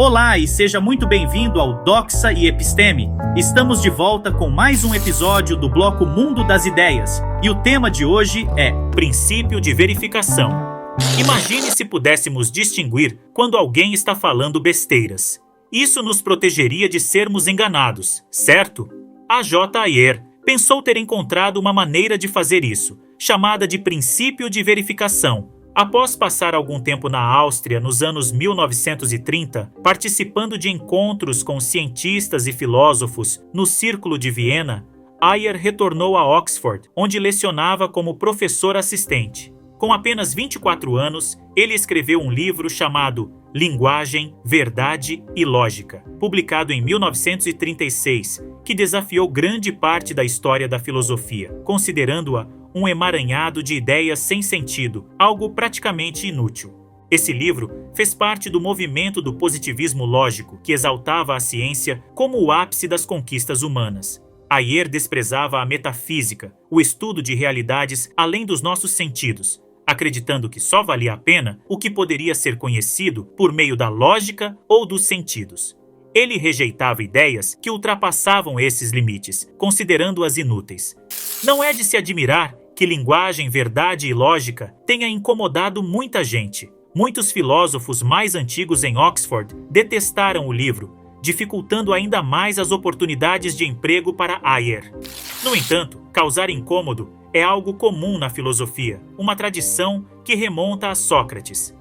Olá e seja muito bem-vindo ao Doxa e Episteme. Estamos de volta com mais um episódio do bloco Mundo das Ideias. E o tema de hoje é Princípio de Verificação. Imagine se pudéssemos distinguir quando alguém está falando besteiras. Isso nos protegeria de sermos enganados, certo? A J. Ayer pensou ter encontrado uma maneira de fazer isso, chamada de Princípio de Verificação. Após passar algum tempo na Áustria nos anos 1930, participando de encontros com cientistas e filósofos no Círculo de Viena, Ayer retornou a Oxford, onde lecionava como professor assistente. Com apenas 24 anos, ele escreveu um livro chamado Linguagem, Verdade e Lógica, publicado em 1936, que desafiou grande parte da história da filosofia, considerando-a um emaranhado de ideias sem sentido, algo praticamente inútil. Esse livro fez parte do movimento do positivismo lógico, que exaltava a ciência como o ápice das conquistas humanas. Ayer desprezava a metafísica, o estudo de realidades além dos nossos sentidos, acreditando que só valia a pena o que poderia ser conhecido por meio da lógica ou dos sentidos. Ele rejeitava ideias que ultrapassavam esses limites, considerando-as inúteis. Não é de se admirar que linguagem, verdade e lógica tenha incomodado muita gente. Muitos filósofos mais antigos em Oxford detestaram o livro, dificultando ainda mais as oportunidades de emprego para Ayer. No entanto, causar incômodo é algo comum na filosofia, uma tradição que remonta a Sócrates.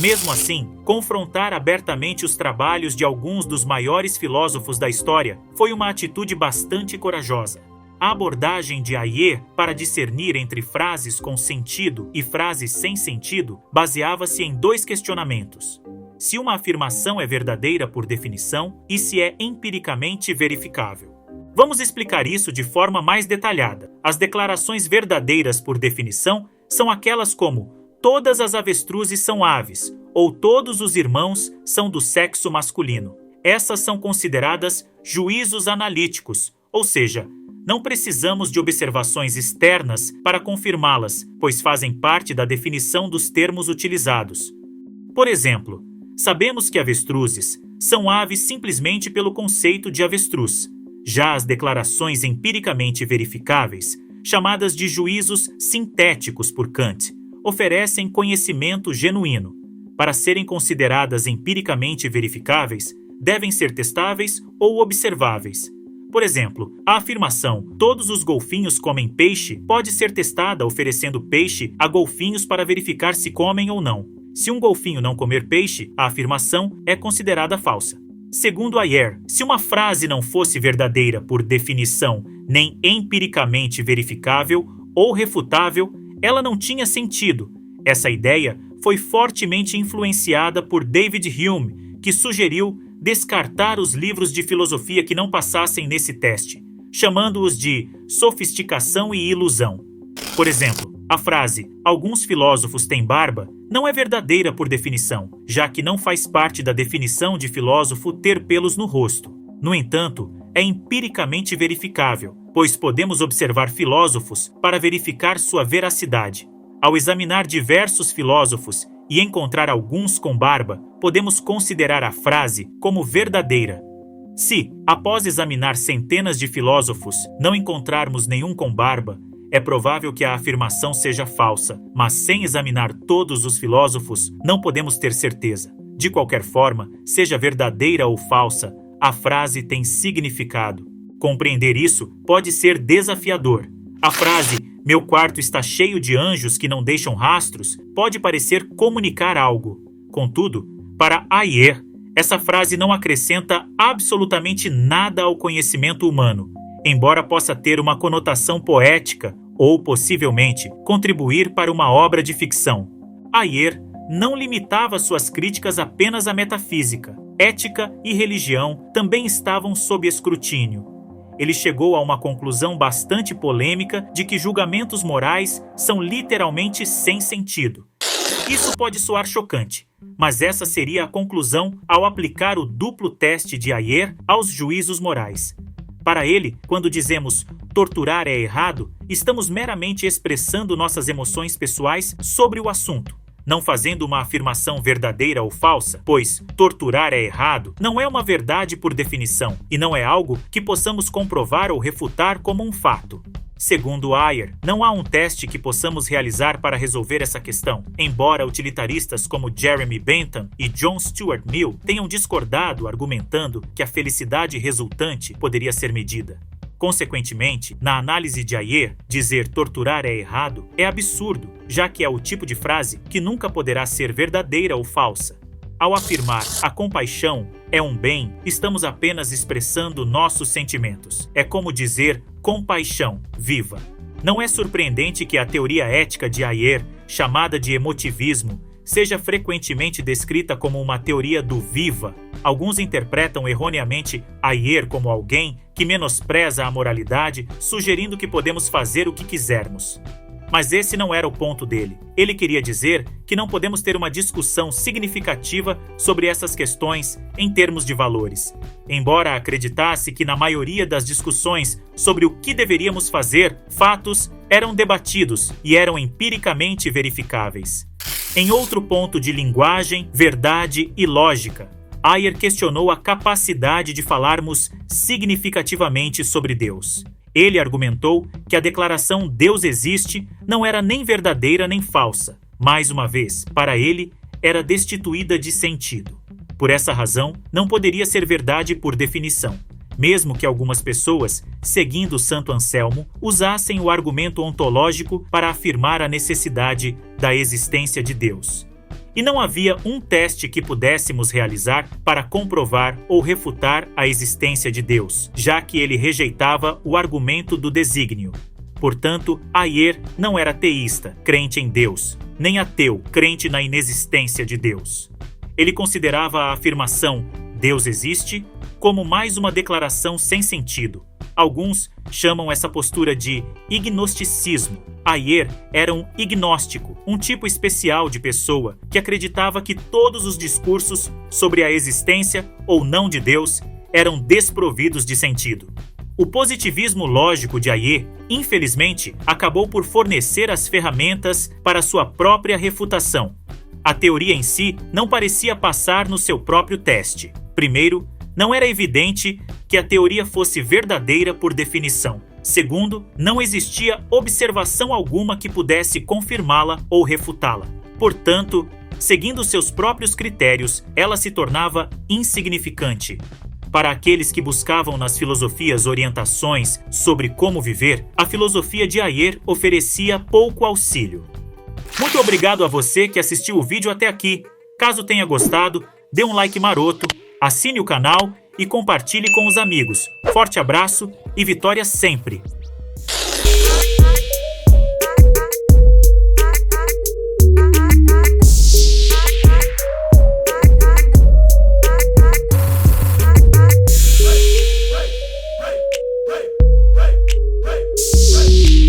Mesmo assim, confrontar abertamente os trabalhos de alguns dos maiores filósofos da história foi uma atitude bastante corajosa. A abordagem de Ayer para discernir entre frases com sentido e frases sem sentido baseava-se em dois questionamentos: se uma afirmação é verdadeira por definição e se é empiricamente verificável. Vamos explicar isso de forma mais detalhada. As declarações verdadeiras por definição são aquelas como todas as avestruzes são aves ou todos os irmãos são do sexo masculino. Essas são consideradas juízos analíticos, ou seja, não precisamos de observações externas para confirmá-las, pois fazem parte da definição dos termos utilizados. Por exemplo, sabemos que avestruzes são aves simplesmente pelo conceito de avestruz. Já as declarações empiricamente verificáveis, chamadas de juízos sintéticos por Kant, oferecem conhecimento genuíno. Para serem consideradas empiricamente verificáveis, devem ser testáveis ou observáveis. Por exemplo, a afirmação "todos os golfinhos comem peixe" pode ser testada oferecendo peixe a golfinhos para verificar se comem ou não. Se um golfinho não comer peixe, a afirmação é considerada falsa. Segundo Ayer, se uma frase não fosse verdadeira por definição, nem empiricamente verificável ou refutável, ela não tinha sentido. Essa ideia foi fortemente influenciada por David Hume, que sugeriu descartar os livros de filosofia que não passassem nesse teste, chamando-os de sofisticação e ilusão. Por exemplo, a frase "alguns filósofos têm barba" não é verdadeira por definição, já que não faz parte da definição de filósofo ter pelos no rosto. No entanto, é empiricamente verificável, pois podemos observar filósofos para verificar sua veracidade. Ao examinar diversos filósofos e encontrar alguns com barba, podemos considerar a frase como verdadeira. Se, após examinar centenas de filósofos, não encontrarmos nenhum com barba, é provável que a afirmação seja falsa, mas sem examinar todos os filósofos, não podemos ter certeza. De qualquer forma, seja verdadeira ou falsa, a frase tem significado. Compreender isso pode ser desafiador. A frase "meu quarto está cheio de anjos que não deixam rastros" pode parecer comunicar algo. Contudo, para Ayer, essa frase não acrescenta absolutamente nada ao conhecimento humano, embora possa ter uma conotação poética ou, possivelmente, contribuir para uma obra de ficção. Ayer não limitava suas críticas apenas à metafísica. Ética e religião também estavam sob escrutínio. Ele chegou a uma conclusão bastante polêmica de que julgamentos morais são literalmente sem sentido. Isso pode soar chocante, mas essa seria a conclusão ao aplicar o duplo teste de Ayer aos juízos morais. Para ele, quando dizemos torturar é errado, estamos meramente expressando nossas emoções pessoais sobre o assunto. não fazendo uma afirmação verdadeira ou falsa, pois torturar é errado, não é uma verdade por definição e não é algo que possamos comprovar ou refutar como um fato. Segundo Ayer, não há um teste que possamos realizar para resolver essa questão, embora utilitaristas como Jeremy Bentham e John Stuart Mill tenham discordado argumentando que a felicidade resultante poderia ser medida. Consequentemente, na análise de Ayer, dizer torturar é errado é absurdo, já que é o tipo de frase que nunca poderá ser verdadeira ou falsa. Ao afirmar a compaixão é um bem, estamos apenas expressando nossos sentimentos. É como dizer compaixão, viva. Não é surpreendente que a teoria ética de Ayer, chamada de emotivismo, seja frequentemente descrita como uma teoria do viva. Alguns interpretam erroneamente Ayer como alguém que menospreza a moralidade, sugerindo que podemos fazer o que quisermos. Mas esse não era o ponto dele. Ele queria dizer que não podemos ter uma discussão significativa sobre essas questões em termos de valores. Embora acreditasse que na maioria das discussões sobre o que deveríamos fazer, fatos eram debatidos e eram empiricamente verificáveis. Em outro ponto de linguagem, verdade e lógica, Ayer questionou a capacidade de falarmos significativamente sobre Deus. Ele argumentou que a declaração Deus existe não era nem verdadeira nem falsa. Mais uma vez, para ele, era destituída de sentido. Por essa razão, não poderia ser verdade por definição, mesmo que algumas pessoas, seguindo Santo Anselmo, usassem o argumento ontológico para afirmar a necessidade da existência de Deus. E não havia um teste que pudéssemos realizar para comprovar ou refutar a existência de Deus, já que ele rejeitava o argumento do desígnio. Portanto, Ayer não era teísta, crente em Deus, nem ateu, crente na inexistência de Deus. Ele considerava a afirmação Deus existe como mais uma declaração sem sentido. Alguns chamam essa postura de ignosticismo. Ayer era um ignóstico, um tipo especial de pessoa que acreditava que todos os discursos sobre a existência ou não de Deus eram desprovidos de sentido. O positivismo lógico de Ayer, infelizmente, acabou por fornecer as ferramentas para sua própria refutação. A teoria em si não parecia passar no seu próprio teste. Primeiro, não era evidente que a teoria fosse verdadeira por definição. Segundo, não existia observação alguma que pudesse confirmá-la ou refutá-la. Portanto, seguindo seus próprios critérios, ela se tornava insignificante. Para aqueles que buscavam nas filosofias orientações sobre como viver, a filosofia de Ayer oferecia pouco auxílio. Muito obrigado a você que assistiu o vídeo até aqui. Caso tenha gostado, dê um like maroto, assine o canal e compartilhe com os amigos. Forte abraço e vitória sempre!